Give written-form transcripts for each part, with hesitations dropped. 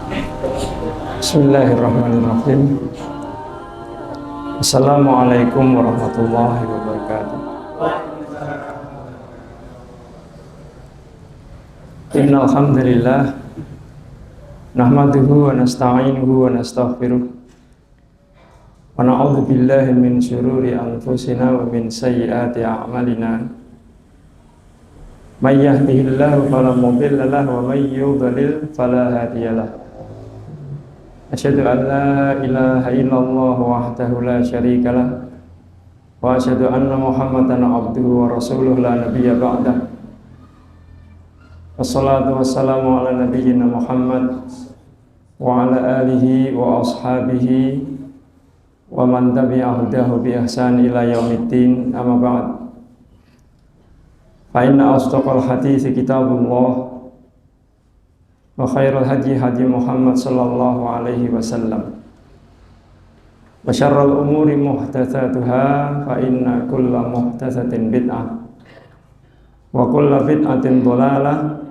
Bismillahirrahmanirrahim. Assalamualaikum warahmatullahi wabarakatuh. Innal hamdalillah nahmaduhu wa nasta'inuhu wa nastaghfiruh wa na'udzu billahi min syururi anfusina wa min sayyiati a'malina. May yahdihillahu fala mudilla lahu wa may yudlil fala hadiyalah. Asyhadu an la ilaha illallah wahdahu la syarikalah wa asyhadu anna Muhammadan abduhu wa rasuluhu la nabiyya ba'dah. Wassalatu wassalamu ala nabiyyina Muhammad wa ala alihi wa ashabihi wa man tabi'a hudahu bi ihsan ila yaumiddin, amma ba'd. Fa inna asdaqal hadithi kitabullah wa khairul hadi hadi Muhammad sallallahu alaihi wasallam wa syarrul umuri muhdatsatuha fa inna kulla muhdatsatin bid'ah wa kulla bid'atin dhalalah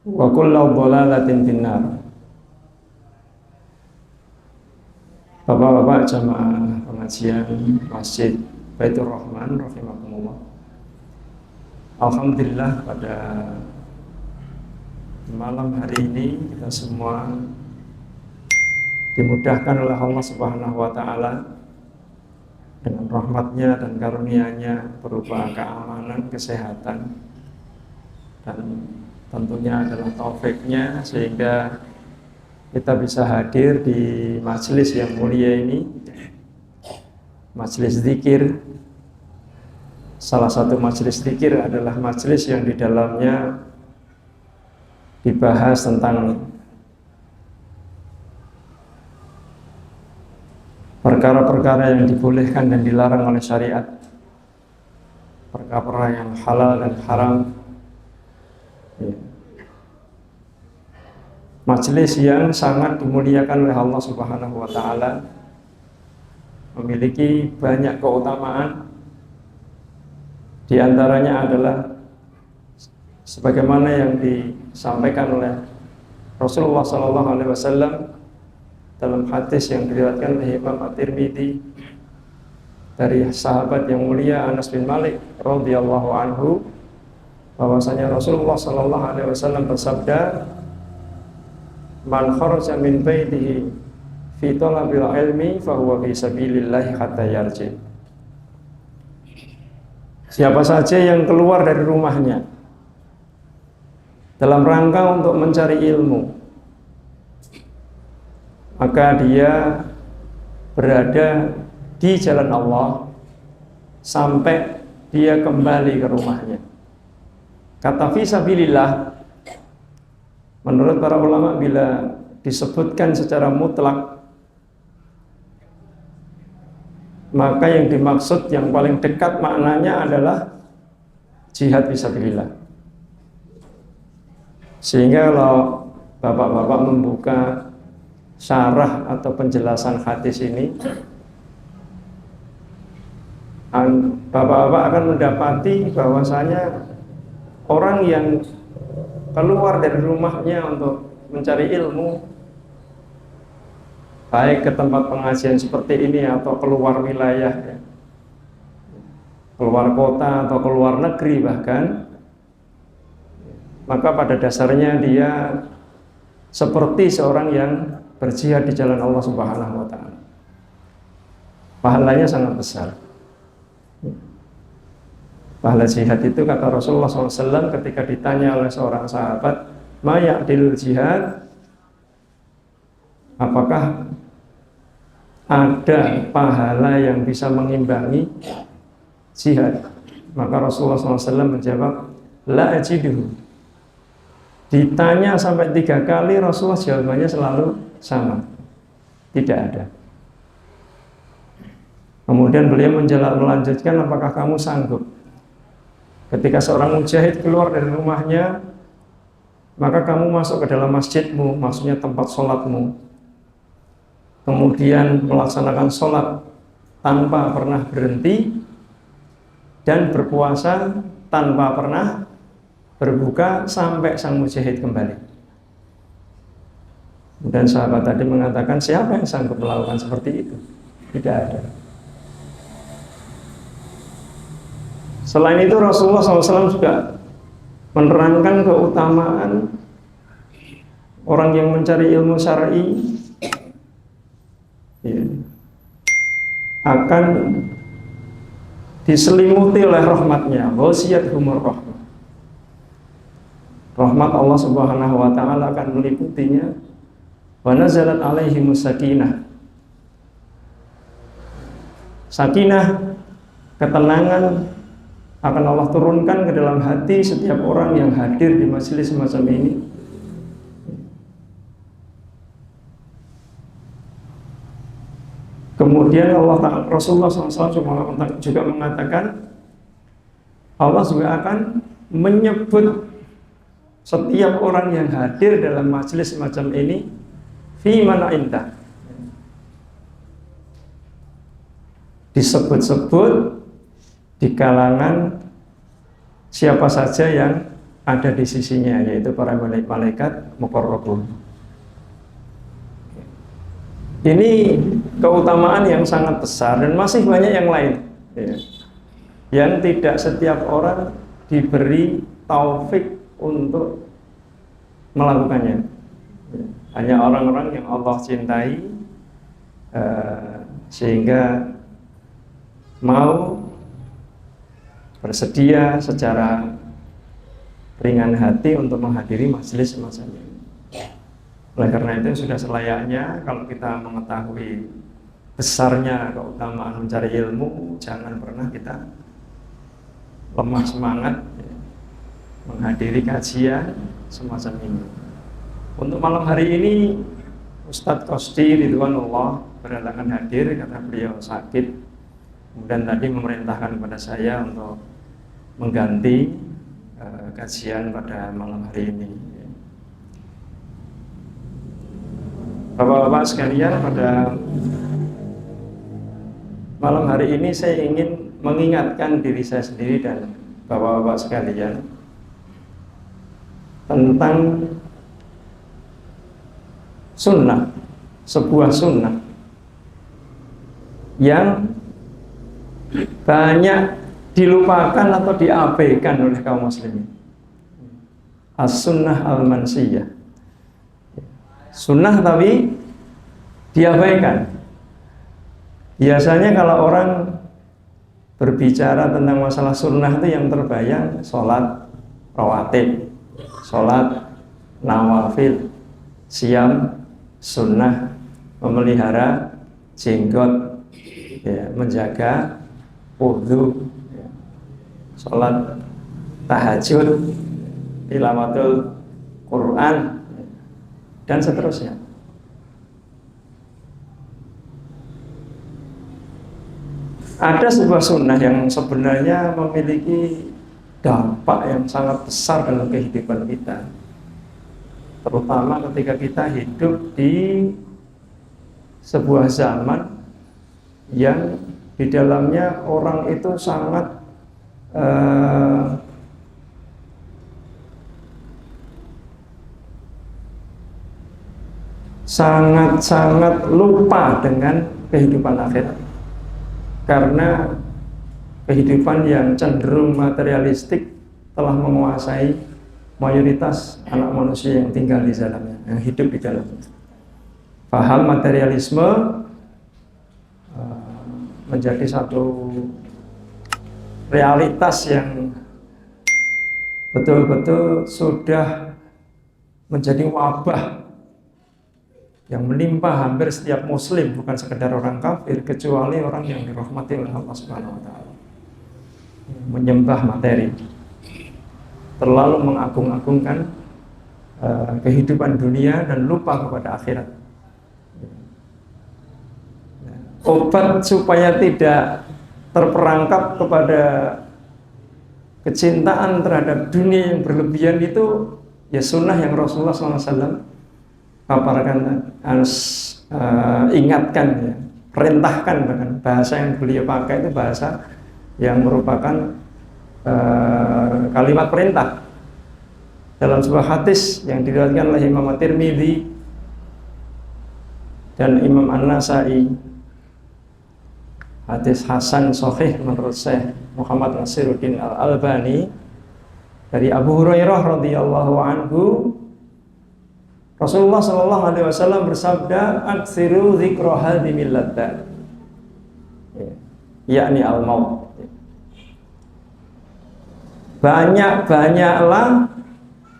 wa kulla dhalalatin finnar. Bapak-bapak jamaah pengajian Masjid Baitur Rahman rahimakumullah. Alhamdulillah, pada malam hari ini kita semua dimudahkan oleh Allah Subhanahu wa Ta'ala dengan rahmatnya dan karunia-Nya berupa keamanan, kesehatan, dan tentunya adalah taufik-Nya sehingga kita bisa hadir di majelis yang mulia ini, majelis zikir. Salah satu majelis zikir adalah majelis yang di dalamnya dibahas tentang perkara-perkara yang dibolehkan dan dilarang oleh syariat, perkara-perkara yang halal dan haram. Majelis yang sangat dimuliakan oleh Allah Subhanahu wa Ta'ala, memiliki banyak keutamaan. Di antaranya adalah sebagaimana yang disampaikan oleh Rasulullah SAW dalam hadis yang diriwayatkan oleh Imam At-Tirmidzi dari sahabat yang mulia Anas bin Malik radhiyallahu anhu, bahwasanya Rasulullah SAW bersabda, "Man kharaja min baitihi fi talabil ilmi fa huwa fi sabilillah hatta yarji." Siapa saja yang keluar dari rumahnya dalam rangka untuk mencari ilmu, maka dia berada di jalan Allah sampai dia kembali ke rumahnya. Kata fisabilillah, menurut para ulama, bila disebutkan secara mutlak, maka yang dimaksud yang paling dekat maknanya adalah jihad fisabilillah. Sehingga kalau bapak-bapak membuka syarah atau penjelasan hadis ini, bapak-bapak akan mendapati bahwasanya orang yang keluar dari rumahnya untuk mencari ilmu, baik ke tempat pengajian seperti ini atau keluar wilayah, keluar kota atau keluar negeri bahkan, maka pada dasarnya dia seperti seorang yang berjihad di jalan Allah Subhanahu wa Ta'ala. Pahalanya sangat besar. Pahala jihad itu, kata Rasulullah SAW ketika ditanya oleh seorang sahabat, "Ma ya'dilul jihad?" Apakah ada pahala yang bisa mengimbangi jihad? Maka Rasulullah SAW menjawab, "La ajiduhu." Ditanya sampai 3 kali, Rasulullah jawabannya selalu sama, tidak ada. Kemudian beliau melanjutkan, "Apakah kamu sanggup ketika seorang mujahid keluar dari rumahnya, maka kamu masuk ke dalam masjidmu, maksudnya tempat sholatmu, kemudian melaksanakan sholat tanpa pernah berhenti dan berpuasa tanpa pernah berbuka sampai sang mujahid kembali?" Dan sahabat tadi mengatakan, siapa yang sanggup melakukan seperti itu? Tidak ada. Selain itu Rasulullah SAW juga menerangkan keutamaan orang yang mencari ilmu syar'i ya, akan diselimuti oleh rahmatnya, ghasiyatuhumur rahmah. Rahmat Allah Subhanahu wa taala akan meliputinya. Wa nazalat alaihimus sakinah. Sakinah, ketenangan akan Allah turunkan ke dalam hati setiap orang yang hadir di majelis semacam ini. Kemudian Rasulullah SAW juga mengatakan, Allah juga akan menyebut setiap orang yang hadir dalam majelis semacam ini fi mana indah, disebut-sebut di kalangan siapa saja yang ada di sisinya, yaitu para malaikat muqarrabun. Ini keutamaan yang sangat besar dan masih banyak yang lain ya, yang tidak setiap orang diberi taufik untuk melakukannya. Hanya orang-orang yang Allah cintai sehingga mau bersedia secara ringan hati untuk menghadiri majelis semacam ini. Oleh karena itu sudah selayaknya kalau kita mengetahui besarnya keutamaan mencari ilmu, jangan pernah kita lemah semangat ya, menghadiri kajian semacam ini. Untuk malam hari ini Ustadz Qosdi Ridwanullah berhalangan hadir karena beliau sakit. Kemudian tadi memerintahkan kepada saya untuk mengganti kajian pada malam hari ini. Bapak-bapak sekalian, pada malam hari ini saya ingin mengingatkan diri saya sendiri dan bapak-bapak sekalian tentang sunnah, sebuah sunnah yang banyak dilupakan atau diabaikan oleh kaum muslimin. As-sunnah al-mansiyah, sunnah tapi diabaikan. Biasanya kalau orang berbicara tentang masalah sunnah itu yang terbayang sholat rawatib, sholat nawafil, siam sunnah, memelihara jenggot ya, menjaga wudhu ya, sholat tahajud, tilawatul Quran dan seterusnya. Ada sebuah sunnah yang sebenarnya memiliki dampak yang sangat besar dalam kehidupan kita, terutama ketika kita hidup di sebuah zaman yang di dalamnya orang itu sangat lupa dengan kehidupan akhirat, karena kehidupan yang cenderung materialistik telah menguasai mayoritas anak manusia yang tinggal di dalamnya, yang hidup di dalamnya. Paham materialisme menjadi satu realitas yang betul-betul sudah menjadi wabah yang menimpa hampir setiap muslim, bukan sekedar orang kafir, kecuali orang yang dirahmati oleh Allah Subhanahu wa taala. Menyembah materi, terlalu mengagung-agungkan kehidupan dunia dan lupa kepada akhirat. Obat supaya tidak terperangkap kepada kecintaan terhadap dunia yang berlebihan itu ya sunnah yang Rasulullah SAW paparkan, harus ingatkan ya, perintahkan. Bahkan bahasa yang beliau pakai itu bahasa yang merupakan kalimat perintah. Dalam sebuah hadis yang diriwayatkan oleh Imam At-Tirmidzi, dan Imam An-Nasai, hadis hasan sahih menurut Syekh Muhammad Nasiruddin Al-Albani dari Abu Hurairah radhiyallahu anhu, Rasulullah sallallahu alaihi wasallam bersabda, "Aksiru dzikra hadhimil ladzat." Yakni al-maut. Banyak-banyaklah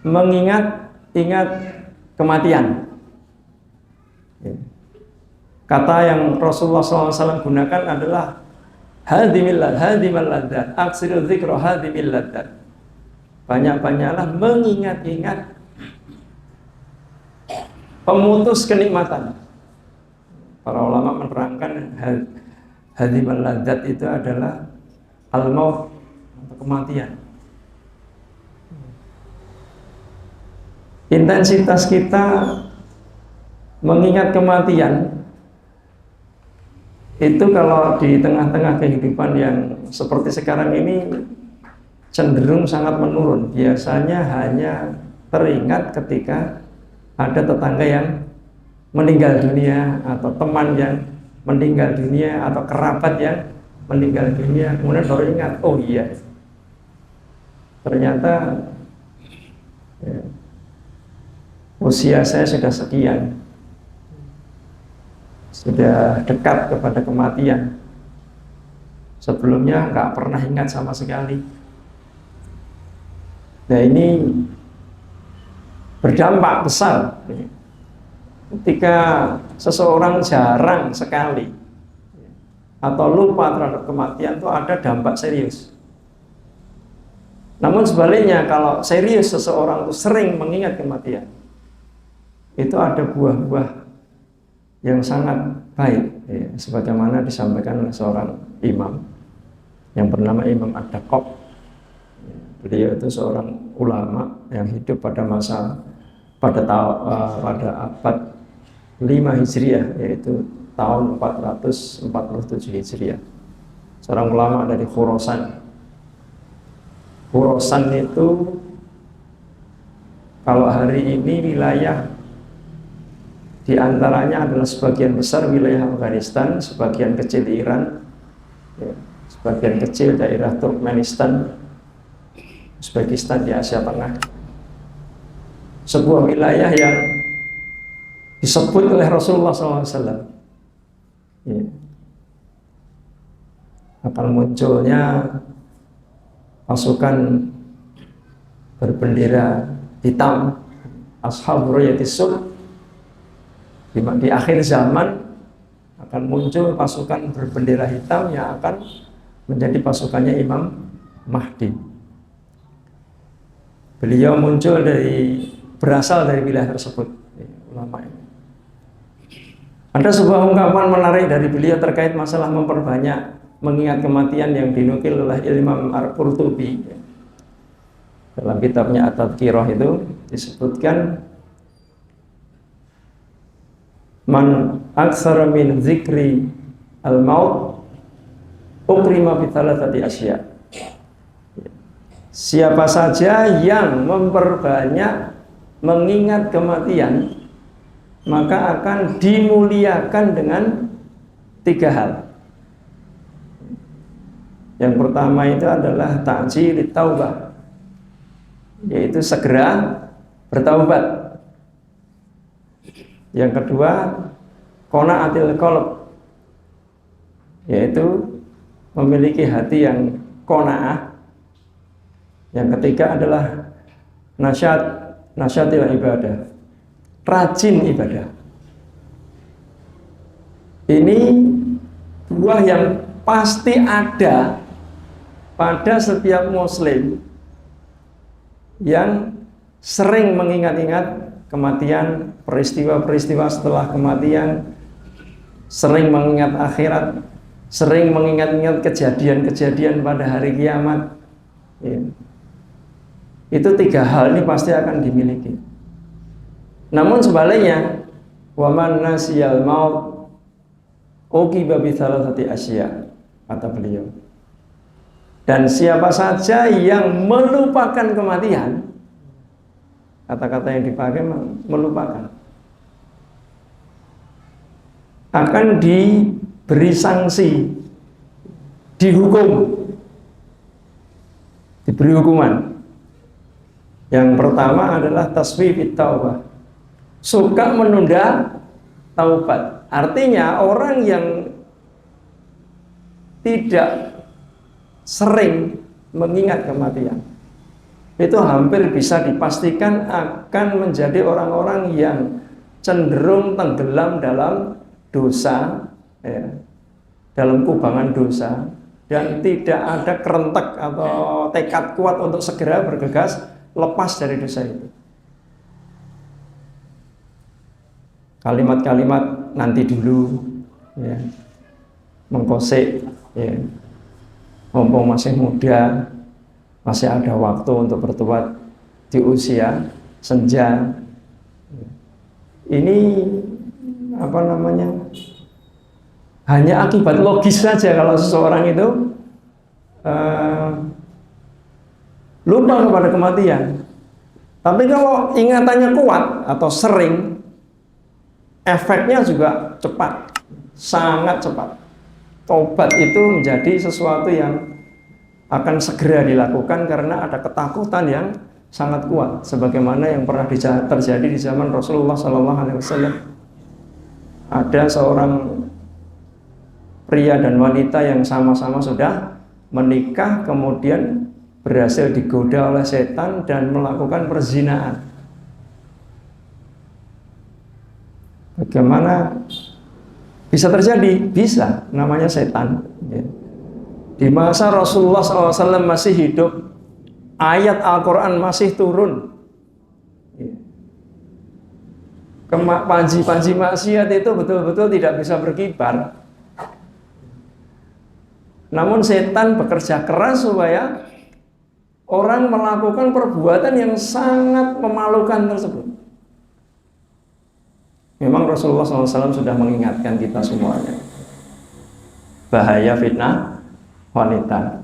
mengingat kematian. Kata yang Rasulullah SAW gunakan adalah hadimal ladzat, aksiru dzikra hadimil ladzat. Banyak-banyaklah mengingat-ingat pemutus kenikmatan. Para ulama menerangkan hadimal ladzat itu adalah al-maut atau kematian. Intensitas kita mengingat kematian itu kalau di tengah-tengah kehidupan yang seperti sekarang ini cenderung sangat menurun. Biasanya hanya teringat ketika ada tetangga yang meninggal dunia, atau teman yang meninggal dunia, atau kerabat yang meninggal dunia, kemudian baru ingat, oh iya, ternyata ya, usia saya sudah sekian, sudah dekat kepada kematian. Sebelumnya nggak pernah ingat sama sekali. Nah, ini berdampak besar ketika seseorang jarang sekali atau lupa terhadap kematian, itu ada dampak serius. Namun sebaliknya, kalau serius seseorang itu sering mengingat kematian, itu ada buah-buah yang sangat baik, ya, sebagaimana disampaikan oleh seorang imam yang bernama Imam Ad-Daqqaq. Beliau itu seorang ulama yang hidup pada abad 5 Hijriah, yaitu tahun 447 Hijriah. Seorang ulama dari Khurasan. Khurasan itu kalau hari ini wilayah di antaranya adalah sebagian besar wilayah Afghanistan, sebagian kecil Iran, ya, sebagian kecil daerah Turkmenistan, Uzbekistan di Asia Tengah. Sebuah wilayah yang disebut oleh Rasulullah SAW. Ya. Akan munculnya pasukan berbendera hitam, Ashabur Rayatis Sub. Di akhir zaman akan muncul pasukan berbendera hitam yang akan menjadi pasukannya Imam Mahdi. Beliau berasal dari wilayah tersebut, ulama ini. Ada sebuah ungkapan menarik dari beliau terkait masalah memperbanyak mengingat kematian yang dinukil oleh Imam Al-Qurtubi. Dalam kitabnya At-Tadhkirah itu disebutkan, man aktsara min zikri al-maut ukrima bi thalathati asya. Siapa saja yang memperbanyak mengingat kematian, maka akan dimuliakan dengan 3 hal. Yang pertama itu adalah ta'jilut taubah, yaitu segera bertaubat. Yang kedua, qanaatil qalb, yaitu memiliki hati yang qanaah. Yang ketiga adalah nasyatil ibadah, rajin ibadah. Ini buah yang pasti ada pada setiap muslim yang sering mengingat-ingat kematian, peristiwa-peristiwa setelah kematian, sering mengingat akhirat, sering mengingat-ingat kejadian-kejadian pada hari kiamat. Ya. Itu 3 hal ini pasti akan dimiliki. Namun sebaliknya, wa man nasiyal maut uqiba bi thalathati asya, kata beliau. Dan siapa saja yang melupakan kematian, kata-kata yang dipakai melupakan, akan diberi sanksi, dihukum, diberi hukuman. Yang pertama adalah taswifit taubah, suka menunda taubat. Artinya orang yang tidak sering mengingat kematian itu hampir bisa dipastikan akan menjadi orang-orang yang cenderung tenggelam dalam dosa, ya, dalam kubangan dosa, dan tidak ada kerentek atau tekad kuat untuk segera bergegas lepas dari dosa itu. Kalimat-kalimat nanti dulu, ya, mengkosek, ya, mumpung masih muda, masih ada waktu untuk bertobat di usia senja. Ini apa namanya? Hanya akibat logis saja kalau seseorang itu lupa kepada kematian. Tapi kalau ingatannya kuat atau sering, efeknya juga cepat, sangat cepat. Tobat itu menjadi sesuatu yang akan segera dilakukan karena ada ketakutan yang sangat kuat, sebagaimana yang pernah terjadi di zaman Rasulullah SAW. Ada seorang pria dan wanita yang sama-sama sudah menikah, kemudian berhasil digoda oleh setan dan melakukan perzinahan. Bagaimana bisa terjadi? Bisa, namanya setan. Di masa Rasulullah SAW masih hidup, ayat Al-Quran masih turun. Panji-panji maksiat itu betul-betul tidak bisa berkibar. Namun setan bekerja keras supaya orang melakukan perbuatan yang sangat memalukan tersebut. Memang Rasulullah SAW sudah mengingatkan kita semuanya bahaya fitnah wanita,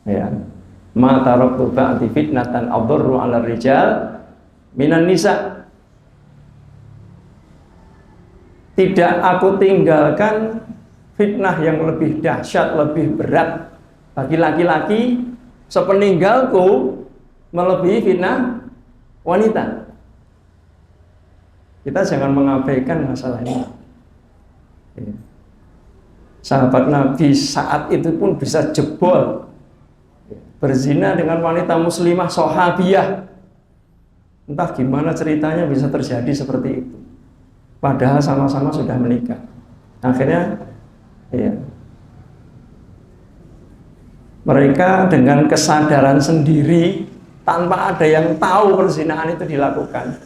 ya. Ma taraktu ba'di fitnatan adurru 'ala rijal minan nisa. Tidak aku tinggalkan fitnah yang lebih dahsyat, lebih berat bagi laki-laki sepeninggalku melebihi fitnah wanita. Kita jangan mengabaikan masalah ini. Sahabat Nabi saat itu pun bisa jebol berzina dengan wanita muslimah sahabiyah. Entah gimana ceritanya bisa terjadi seperti itu, padahal sama-sama sudah menikah. Akhirnya, ya, mereka dengan kesadaran sendiri tanpa ada yang tahu perzinahan itu dilakukan,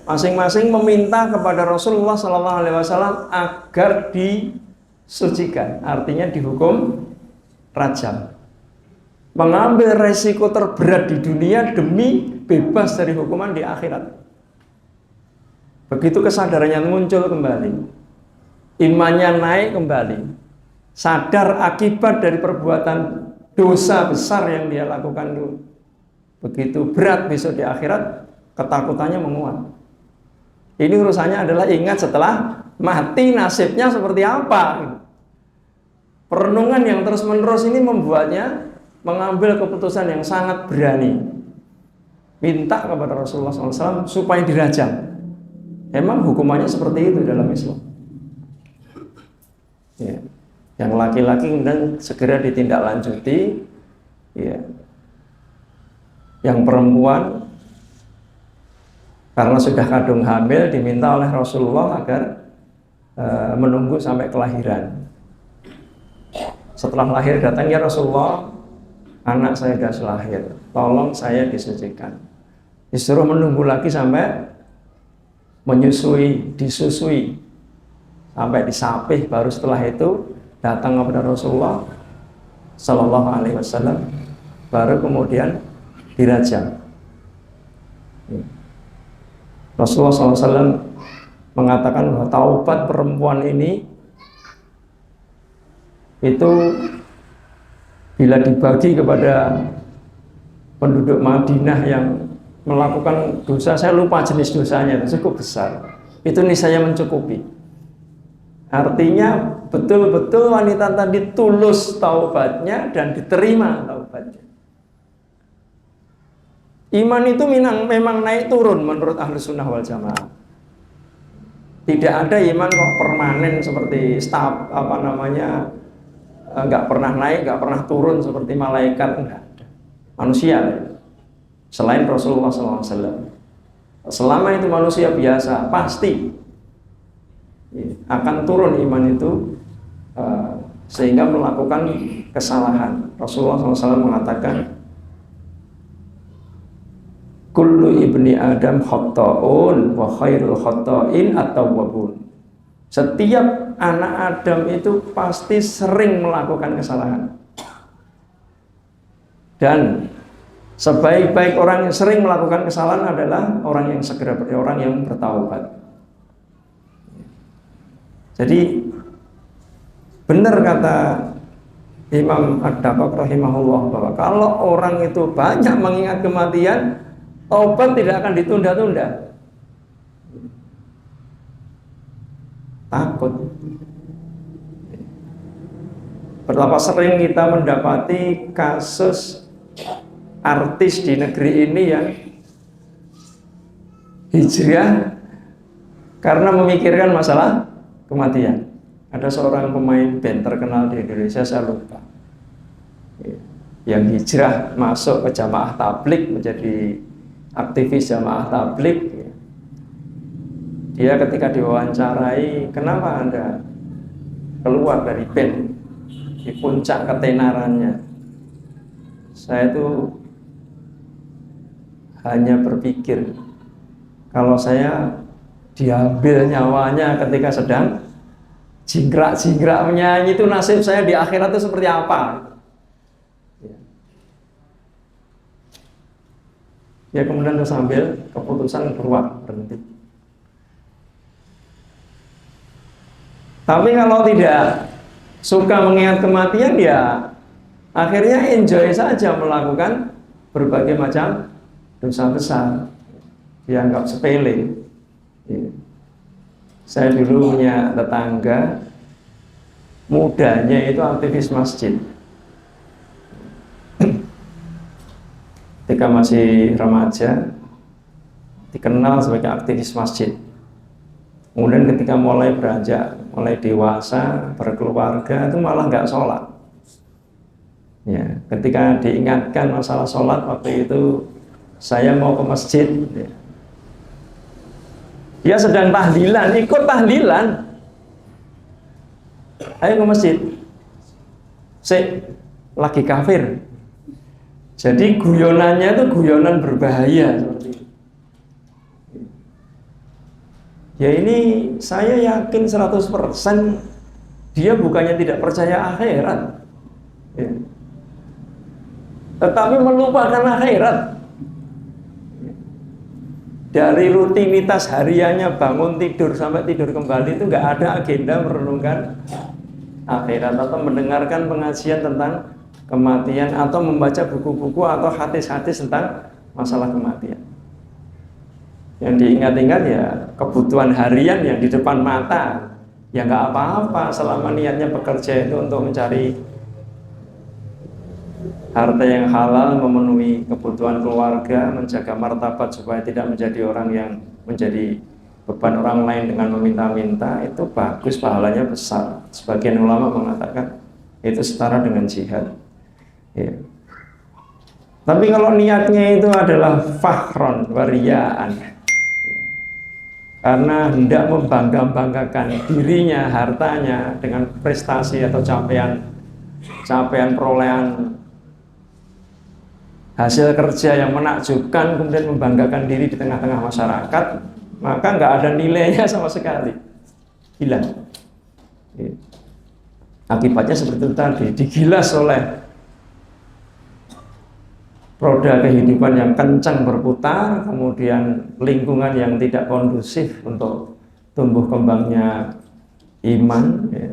masing-masing meminta kepada Rasulullah SAW agar disucikan, artinya dihukum rajam, mengambil resiko terberat di dunia demi bebas dari hukuman di akhirat. Begitu kesadarannya muncul kembali, imannya naik kembali, sadar akibat dari perbuatan dosa besar yang dia lakukan dulu, begitu berat besok di akhirat, ketakutannya menguat. Ini urusannya adalah ingat setelah mati nasibnya seperti apa. Perenungan yang terus-menerus ini membuatnya mengambil keputusan yang sangat berani, minta kepada Rasulullah SAW supaya dirajam. Emang hukumannya seperti itu dalam Islam, ya. Yang laki-laki kemudian segera ditindaklanjuti, ya. Yang perempuan karena sudah kandung hamil diminta oleh Rasulullah agar menunggu sampai kelahiran. Setelah lahir datang, ya Rasulullah, anak saya sudah lahir, tolong saya disucikan. Disuruh menunggu lagi sampai menyusui, disusui, sampai disapih, baru setelah itu datang kepada Rasulullah Sallallahu Alaihi Wasallam, baru kemudian dirajam. Rasulullah SAW mengatakan bahwa taubat perempuan ini itu bila dibagi kepada penduduk Madinah yang melakukan dosa, saya lupa jenis dosanya, itu cukup besar, itu niscaya mencukupi. Artinya betul-betul wanita tadi tulus taubatnya dan diterima taubatnya. Iman itu memang naik turun menurut ahlu sunnah wal jamaah. Tidak ada iman kok permanen seperti nggak pernah naik, nggak pernah turun seperti malaikat, enggak ada. Manusia selain Rasulullah SAW. Selama itu manusia biasa, pasti akan turun iman itu sehingga melakukan kesalahan. Rasulullah SAW mengatakan, kullu ibni Adam khata'un wa khairul khata'in at-tawwabun. Setiap anak Adam itu pasti sering melakukan kesalahan. Dan sebaik-baik orang yang sering melakukan kesalahan adalah orang yang orang yang bertaubat. Jadi benar kata Imam Ad-Dabaq rahimahullah bahwa kalau orang itu banyak mengingat kematian, taubat tidak akan ditunda-tunda. Takut. Betapa sering kita mendapati kasus artis di negeri ini yang hijrah karena memikirkan masalah kematian. Ada seorang pemain band terkenal di Indonesia, saya lupa, yang hijrah masuk ke jamaah tabligh, menjadi aktivis jamaah tabligh. Dia ketika diwawancarai, kenapa Anda keluar dari band di puncak ketenarannya? Saya itu hanya berpikir, kalau saya diambil nyawanya ketika sedang jingkrak-jingkrak menyanyi, itu nasib saya di akhirat itu seperti apa? Ya kemudian terus ambil keputusan keluar, berhenti. Tapi kalau tidak suka mengingat kematian, ya akhirnya enjoy saja melakukan berbagai macam dosa besar, dianggap sepele. Saya dulu punya tetangga, mudanya itu aktivis masjid. Ketika masih remaja, dikenal sebagai aktivis masjid. Kemudian ketika mulai beranjak, mulai dewasa, berkeluarga, itu malah nggak sholat. Ya, ketika diingatkan masalah sholat, waktu itu saya mau ke masjid. Ya. Dia sedang tahlilan, ikut tahlilan. Ayo ke masjid. Lagi kafir. Jadi guyonannya itu guyonan berbahaya seperti itu. Ya ini saya yakin 100% dia bukannya tidak percaya akhirat, ya, tetapi melupakan akhirat. Dari rutinitas hariannya bangun tidur sampai tidur kembali itu nggak ada agenda merenungkan akhirat atau mendengarkan pengajian tentang kematian atau membaca buku-buku atau hadis-hadis tentang masalah kematian. Yang diingat-ingat ya kebutuhan harian yang di depan mata. Ya nggak apa-apa selama niatnya bekerja itu untuk mencari harta yang halal, memenuhi kebutuhan keluarga, menjaga martabat supaya tidak menjadi orang yang menjadi beban orang lain dengan meminta-minta, itu bagus, pahalanya besar. Sebagian ulama mengatakan itu setara dengan jihad. Ya. Tapi kalau niatnya itu adalah fakhron, wariyaan, karena hendak membangga-banggakan dirinya, hartanya dengan prestasi atau capaian perolehan hasil kerja yang menakjubkan, kemudian membanggakan diri di tengah-tengah masyarakat, maka nggak ada nilainya sama sekali, hilang. Akibatnya seperti itu tadi, digilas oleh roda kehidupan yang kencang berputar, kemudian lingkungan yang tidak kondusif untuk tumbuh kembangnya iman, ya.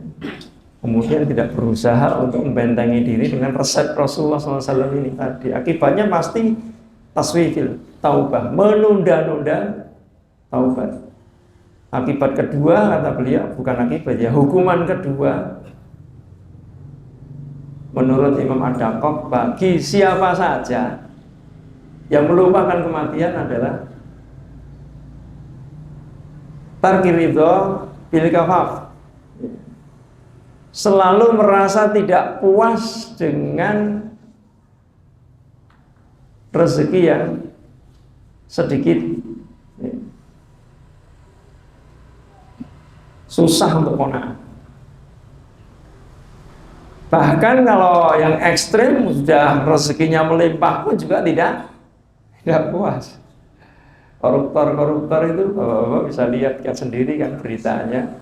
Kemudian tidak berusaha untuk membentengi diri dengan resep Rasulullah SAW ini tadi. Akibatnya pasti taswifil taubah, menunda-nunda taubat. Akibat kedua, kata beliau, bukan akibat ya, hukuman kedua menurut Imam Ad-Daqqaq bagi siapa saja yang melupakan kematian adalah tarki ridho bil kafaf, selalu merasa tidak puas dengan rezeki yang sedikit, susah untuk qanaah. Bahkan kalau yang ekstrim sudah rezekinya melimpah pun juga tidak puas. Koruptor itu Bapak bisa lihat kan sendiri kan beritanya,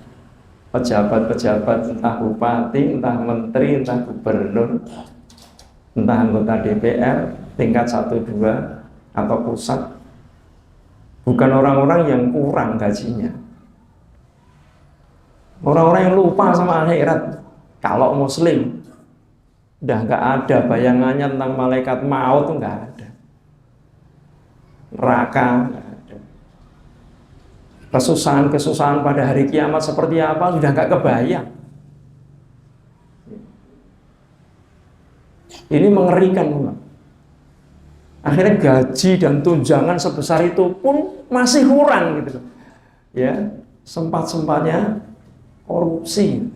pejabat-pejabat entah bupati, entah menteri, entah gubernur, entah anggota DPR tingkat 1, 2 atau pusat, bukan orang-orang yang kurang gajinya, orang-orang yang lupa sama akhirat. Kalau muslim udah nggak ada bayangannya tentang malaikat maut, tuh nggak ada, neraka nggak ada, kesusahan pada hari kiamat seperti apa sudah nggak kebayang. Ini mengerikan, Mbak. Akhirnya gaji dan tunjangan sebesar itu pun masih kurang gitu, ya, sempat-sempatnya korupsi.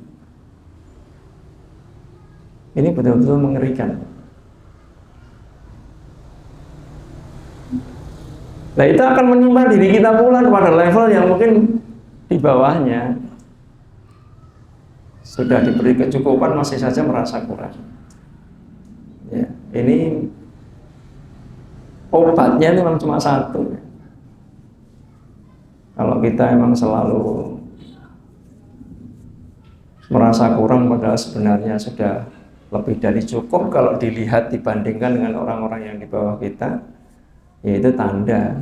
Ini betul-betul mengerikan. Nah, itu akan menimpa diri kita pula pada level yang mungkin di bawahnya. Sudah diberi kecukupan masih saja merasa kurang. Ya, ini obatnya memang cuma satu. Kalau kita emang selalu merasa kurang padahal sebenarnya sudah lebih dari cukup kalau dilihat dibandingkan dengan orang-orang yang di bawah kita, yaitu tanda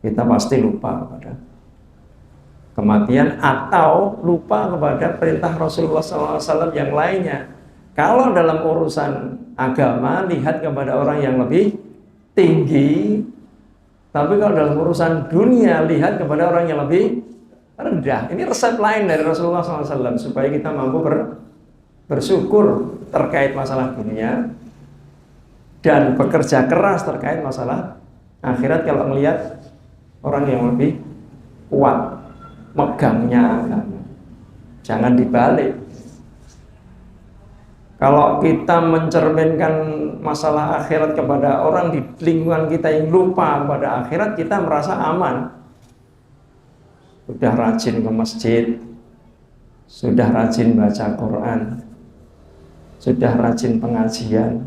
kita pasti lupa kepada kematian atau lupa kepada perintah Rasulullah SAW yang lainnya. Kalau dalam urusan agama lihat kepada orang yang lebih tinggi, tapi kalau dalam urusan dunia lihat kepada orang yang lebih rendah. Ini resep lain dari Rasulullah SAW supaya kita mampu bersyukur terkait masalah dunia dan bekerja keras terkait masalah akhirat kalau melihat orang yang lebih kuat megangnya agama. Jangan dibalik. Kalau kita mencerminkan masalah akhirat kepada orang di lingkungan kita yang lupa pada akhirat, kita merasa aman. Sudah rajin ke masjid, sudah rajin baca Quran, sudah rajin pengajian,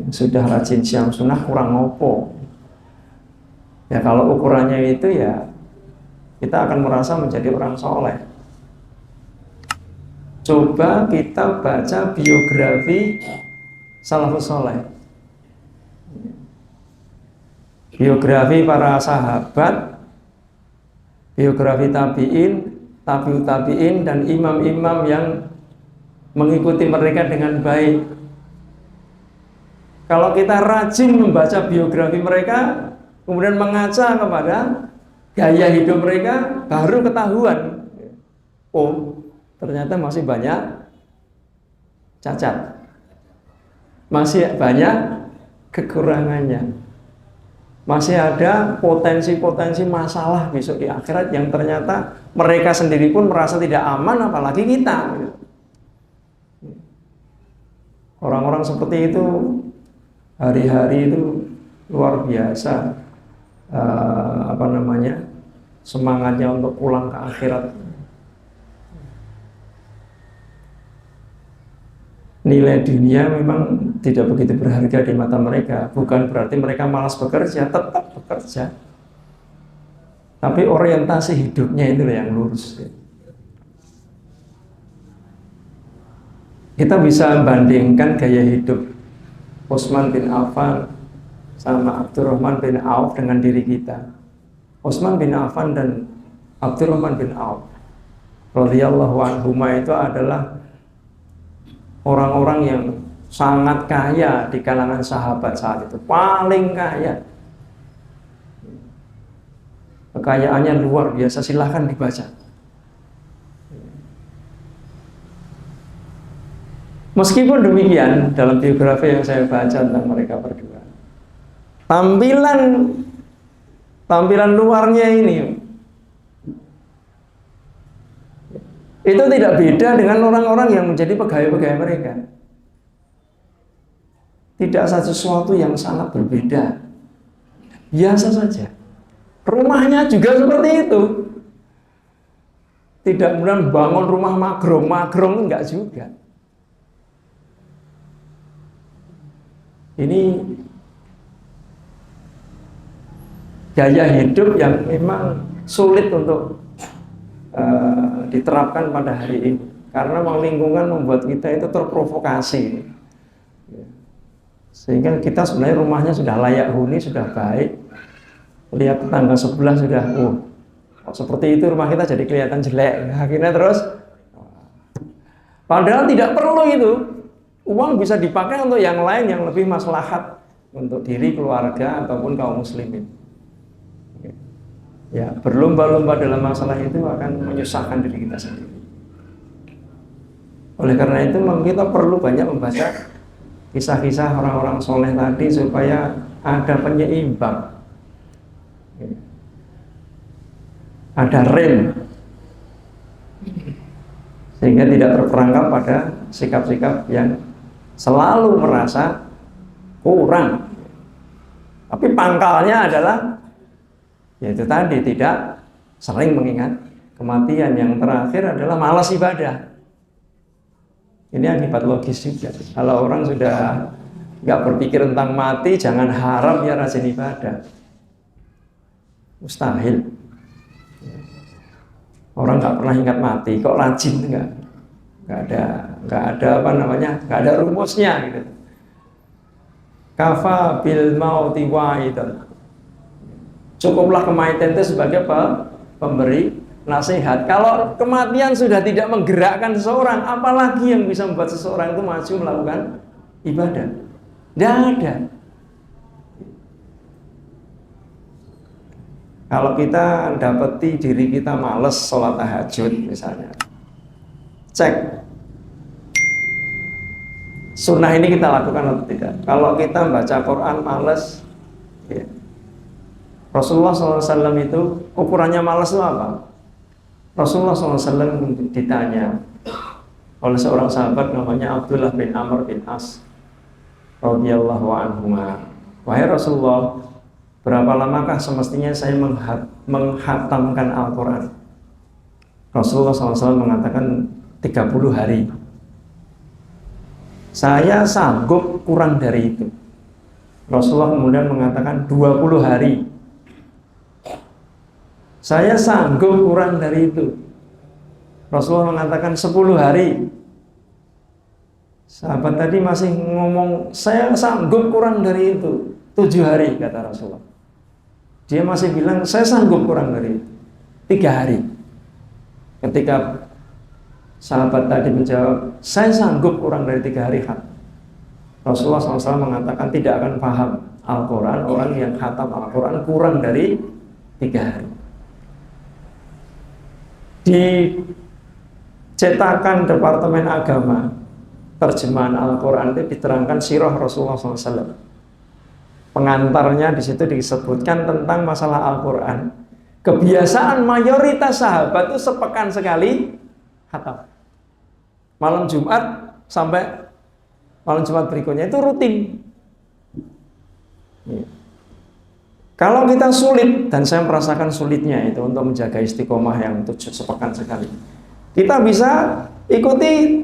sudah rajin siang sunnah, kurang ngopo. Ya kalau ukurannya itu ya kita akan merasa menjadi orang soleh. Coba kita baca biografi salafus soleh, biografi para sahabat, biografi tabi'in, tabi'ut tabi'in, dan imam-imam yang mengikuti mereka dengan baik. Kalau kita rajin membaca biografi mereka, kemudian mengaca kepada gaya hidup mereka, baru ketahuan, oh ternyata masih banyak cacat, masih banyak kekurangannya, masih ada potensi-potensi masalah besok di akhirat yang ternyata mereka sendiri pun merasa tidak aman, apalagi kita. Orang-orang seperti itu hari-hari itu luar biasa semangatnya untuk pulang ke akhirat. Nilai dunia memang tidak begitu berharga di mata mereka. Bukan berarti mereka malas bekerja, tetap bekerja, tapi orientasi hidupnya itu yang lurus. Kita bisa bandingkan gaya hidup Utsman bin Affan sama Abdurrahman bin Auf dengan diri kita. Utsman bin Affan dan Abdurrahman bin Auf radhiyallahu anhuma itu adalah orang-orang yang sangat kaya di kalangan sahabat saat itu, paling kaya. Kekayaannya luar biasa, silahkan dibaca. Meskipun demikian, dalam biografi yang saya baca tentang mereka berdua, tampilan luarnya ini itu tidak beda dengan orang-orang yang menjadi pegawai-pegawai mereka. Tidak sesuatu yang sangat berbeda, biasa saja. Rumahnya juga seperti itu. Tidak kemudian bangun rumah magrong enggak juga. Ini gaya hidup yang memang sulit untuk diterapkan pada hari ini, karena lingkungan membuat kita itu terprovokasi, sehingga kita sebenarnya rumahnya sudah layak huni, sudah baik, lihat tetangga sebelah sudah seperti itu, rumah kita jadi kelihatan jelek, akhirnya terus, padahal tidak perlu itu. Uang bisa dipakai untuk yang lain yang lebih maslahat untuk diri, keluarga, ataupun kaum muslimin. Ya, berlomba-lomba dalam masalah itu akan menyusahkan diri kita sendiri. Oleh karena itu kita perlu banyak membaca kisah-kisah orang-orang soleh tadi supaya ada penyeimbang, ada rem, sehingga tidak terperangkap pada sikap-sikap yang selalu merasa kurang. Tapi pangkalnya adalah yaitu tadi, tidak sering mengingat kematian. Yang terakhir adalah malas ibadah. Ini akibat logis juga. Kalau orang sudah nggak berpikir tentang mati, jangan harap ya rajin ibadah. Mustahil. Orang nggak pernah ingat mati, kok rajin nggak ada nggak ada rumusnya gitu. Kafa bil mauti wa'idun. Cukuplah kematian itu sebagai pemberi nasihat. Kalau kematian sudah tidak menggerakkan seseorang, apalagi yang bisa membuat seseorang itu maju melakukan ibadah? Tidak ada. Kalau kita dapati diri kita males sholat tahajud misalnya, cek sunnah ini kita lakukan atau tidak. Kalau kita baca Quran males, ya. Rasulullah SAW itu ukurannya malas itu apa? Rasulullah SAW ditanya oleh seorang sahabat namanya Abdullah bin Amr bin As radhiyallahu anhuma, wahai Rasulullah, berapa lamakah semestinya saya menghatamkan Al-Quran? Rasulullah SAW mengatakan 30 hari. Saya sanggup kurang dari itu. Rasulullah kemudian mengatakan 20 hari. Saya sanggup kurang dari itu. Rasulullah mengatakan 10 hari. Sahabat tadi masih ngomong, saya sanggup kurang dari itu. 7 hari, kata Rasulullah. Dia masih bilang, saya sanggup kurang dari itu. 3 hari. Ketika sahabat tadi menjawab, saya sanggup kurang dari 3 hari. Rasulullah SAW mengatakan tidak akan paham Al-Quran orang yang khatam Al-Quran kurang dari 3 hari. Di cetakan Departemen Agama terjemahan Al-Quran itu diterangkan sirah Rasulullah SAW. Pengantarnya di situ disebutkan tentang masalah Al-Quran. Kebiasaan mayoritas sahabat itu sepekan sekali khatam. Malam Jumat sampai malam Jumat berikutnya itu rutin. Kalau kita sulit, dan saya merasakan sulitnya itu untuk menjaga istiqomah yang 7 sepekan sekali, kita bisa ikuti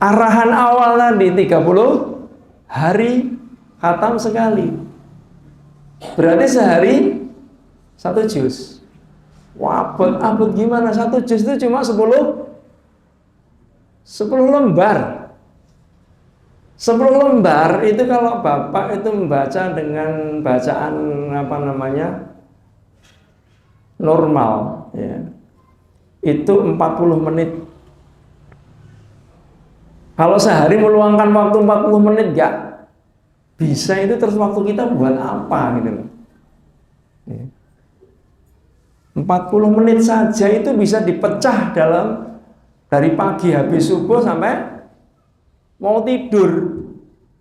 arahan awal tadi 30 hari khatam sekali. Berarti sehari 1 juz. Wah, abot gimana? 1 juz itu cuma 10 lembar. 10 lembar itu kalau Bapak itu membaca dengan bacaan normal, ya, itu 40 menit. Kalau sehari meluangkan waktu 40 menit, enggak bisa itu terus waktu kita buat apa gitu loh. 40 menit saja itu bisa dipecah dari pagi habis subuh sampai mau tidur,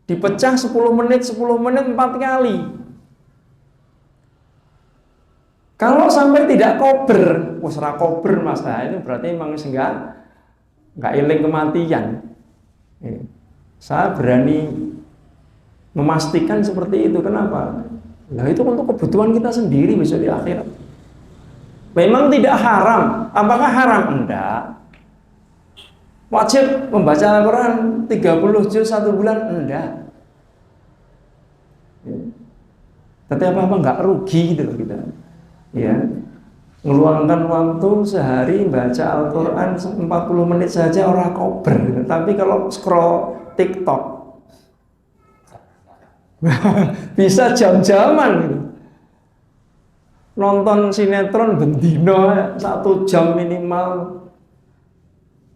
dipecah 10 menit 4 kali. Kalau sampai tidak kober, usra kober mas, nah itu berarti memang enggak iling kematian. Saya berani memastikan seperti itu. Kenapa? Nah itu untuk kebutuhan kita sendiri besok di akhirat. Memang tidak haram. Apakah haram? Enggak. Wajib membaca Al-Quran 30 juz 1 bulan? Enggak. Tapi apa-apa enggak rugi gitu loh kita. Ya, ngeluangkan waktu sehari baca Al-Quran 40 menit saja orang kober gitu. Tapi kalau scroll TikTok bisa jam-jaman gitu. Nonton sinetron bendino 1 jam minimal,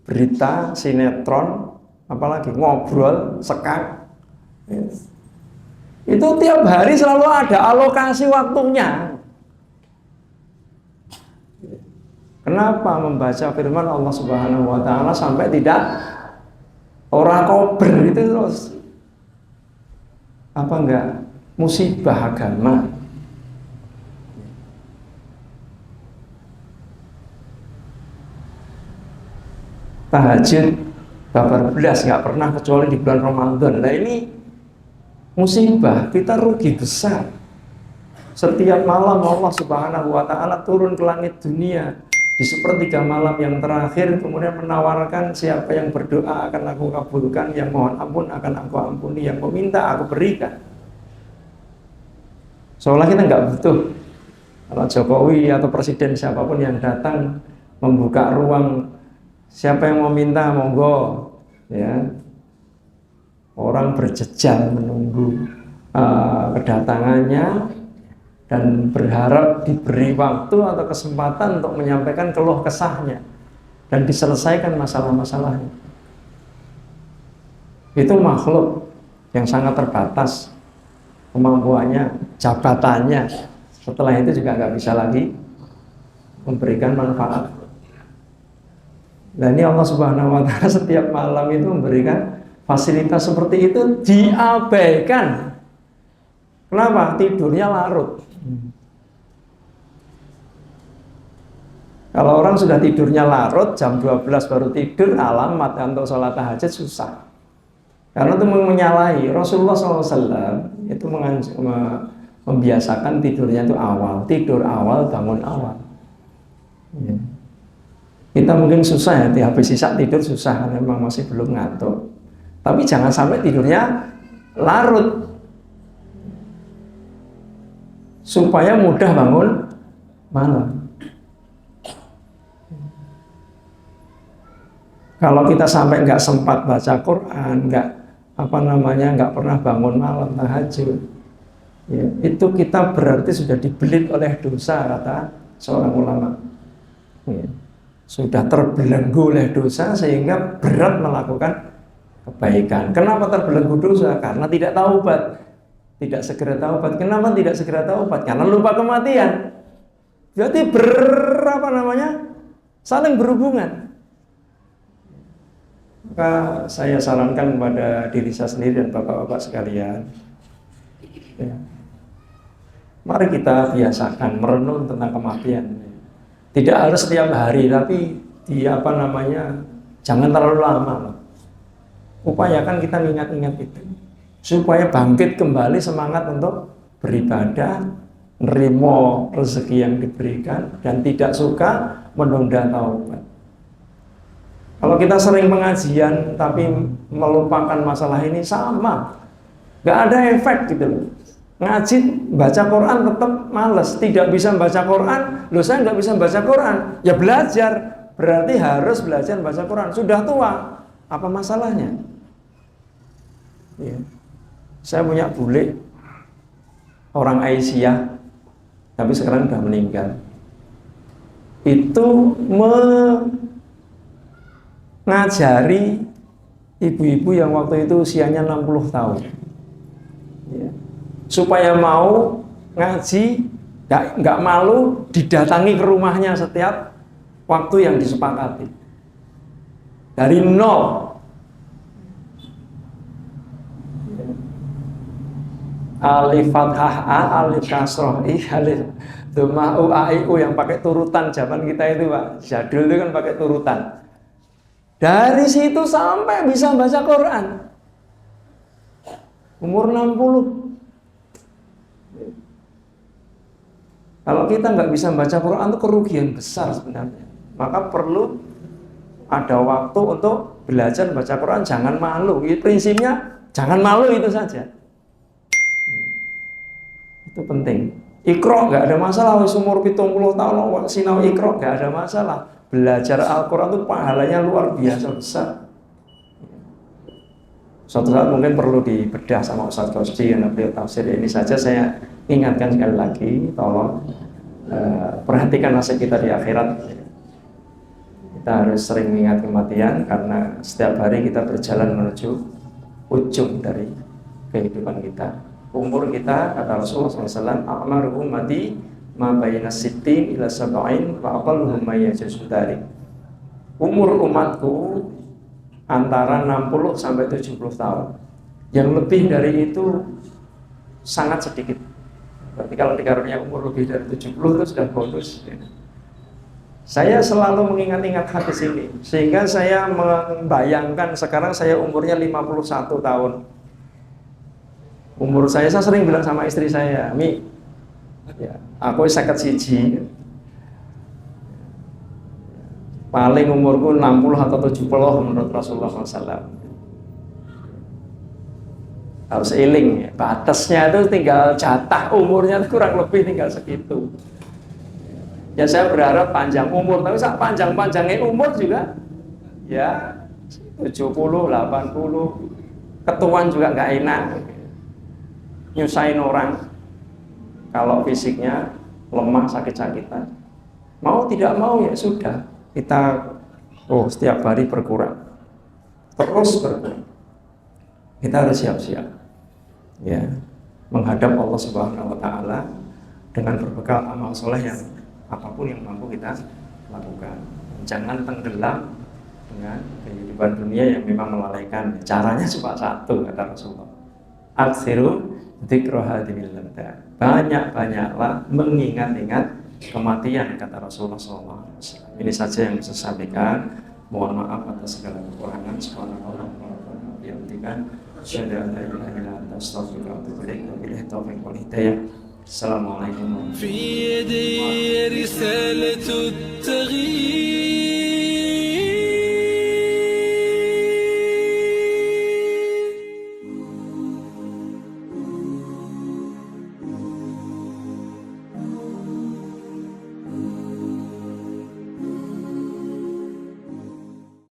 berita sinetron, apalagi ngobrol sekak. Itu tiap hari selalu ada alokasi waktunya. Kenapa membaca firman Allah Subhanahu wa taala sampai tidak ora kober itu terus? Apa enggak musibah agama? Tahajud babar belas enggak pernah kecuali di bulan Ramadan. Nah ini musibah, kita rugi besar. Setiap malam Allah Subhanahu wa taala turun ke langit dunia di sepertiga malam yang terakhir, kemudian menawarkan siapa yang berdoa akan aku kabulkan, yang mohon ampun akan aku ampuni, yang meminta aku berikan. Seolah kita nggak butuh. Kalau Jokowi atau presiden siapapun yang datang membuka ruang, siapa yang mau minta monggo, ya. Orang berjejal menunggu kedatangannya dan berharap diberi waktu atau kesempatan untuk menyampaikan keluh kesahnya dan diselesaikan masalah-masalahnya. Itu makhluk yang sangat terbatas kemampuannya, jabatannya. Setelah itu juga nggak bisa lagi memberikan manfaat. Dan ini Allah Subhanahu wa taala setiap malam itu memberikan fasilitas seperti itu, diabaikan. Kenapa? Tidurnya larut. Kalau orang sudah tidurnya larut, jam 12 baru tidur, alamat untuk sholat tahajud susah. Karena itu menyalahi. Rasulullah SAW itu membiasakan tidurnya itu awal. Tidur awal, bangun awal. Ya. Kita mungkin susah ya, habis isak tidur susah, memang masih belum ngantuk. Tapi jangan sampai tidurnya larut, supaya mudah bangun malam. Kalau kita sampai nggak sempat baca Quran, nggak pernah bangun malam tahajud, ya, itu kita berarti sudah dibelit oleh dosa, kata seorang ulama. Ya, sudah terbelenggu oleh dosa sehingga berat melakukan kebaikan. Kenapa terbelenggu dosa? Karena tidak taubat. Tidak segera taubat. Kenapa tidak segera taubat? Karena lupa kematian. Berarti saling berhubungan. Maka saya sarankan kepada diri saya sendiri dan bapak-bapak sekalian, ya, mari kita biasakan merenung tentang kematian. Tidak harus setiap hari, tapi jangan terlalu lama. Upayakan kita ingat-ingat itu, supaya bangkit kembali semangat untuk beribadah, menerima rezeki yang diberikan, dan tidak suka menunda taubat. Kalau kita sering pengajian tapi melupakan masalah ini, sama, nggak ada efek gitu loh. Ngaji, baca Quran tetap males, tidak bisa baca Quran. Loh, saya nggak bisa baca Quran, ya belajar, berarti harus belajar baca Quran. Sudah tua, apa masalahnya? Ya. Saya punya bule orang Aisyah, tapi sekarang sudah meninggal. Itu mengajari ibu-ibu yang waktu itu usianya 60 tahun. Ya. supaya mau ngaji, nggak malu didatangi ke rumahnya setiap waktu yang disepakati. Dari nol. Alif fathah A, alif kasroh I, alif dhammah U, A, I, U yang pakai turutan zaman kita itu Pak. Jadul itu kan pakai turutan. Dari situ sampai bisa baca Quran. Umur 60. Kalau kita nggak bisa baca Quran itu kerugian besar sebenarnya. Maka perlu ada waktu untuk belajar baca Quran, jangan malu. Prinsipnya jangan malu itu saja. Itu penting. Iqra nggak ada masalah, umur 70 tahun sinau Iqra nggak ada masalah. Belajar Al-Quran itu pahalanya luar biasa besar. Suatu saat mungkin perlu dibedah sama Ustaz Ghosdi karena beliau tafsir ini saja. Saya ingatkan sekali lagi, tolong perhatikan nasib kita di akhirat. Kita harus sering mengingat kematian karena setiap hari kita berjalan menuju ujung dari kehidupan kita. Umur kita, kata Rasulullah SAW, a'mar ummati ma bayna sittin ila sab'in wa aqalluhum ma yajuzu dzalik. Umur umatku antara 60 sampai 70 tahun. Yang lebih dari itu sangat sedikit. Berarti kalau dikarunia umur lebih dari 70 itu sudah bonus. Saya selalu mengingat-ingat hadis ini, sehingga saya membayangkan sekarang saya umurnya 51 tahun. Umur saya sering bilang sama istri saya, Mi, ya, aku 51. Paling umurku 60 atau 70 menurut Rasulullah SAW. Harus iling ya. Batasnya itu tinggal jatah umurnya kurang lebih tinggal segitu. Ya saya berharap panjang umur, tapi saat panjang-panjangnya umur juga ya 70, 80. Ketuaan juga nggak enak. Nyusahin orang kalau fisiknya lemah, sakit-sakitan. Mau tidak mau ya sudah, kita setiap hari berkurang, terus berkurang. Kita harus siap-siap ya menghadap Allah Subhanahu wa taala dengan berbekal amal soleh yang apapun yang mampu kita lakukan. Jangan tenggelam dengan kehidupan dunia yang memang melalaikan. Caranya cuma satu, kata Rasulullah. Aksiru dzikra hadhil ladza. Banyak-banyaklah mengingat-ingat kematian, kata Rasulullah SAW. Ini saja yang bisa saya sampaikan. Mohon maaf atas segala kekurangan. Subhanallah wa bihamdihi. Asyhadu an la ilaha illa anta astaghfiruka wa atubu ilaik. Wabillahi taufiq wal hidayah. Assalamualaikum warahmatullahi wabarakatuh.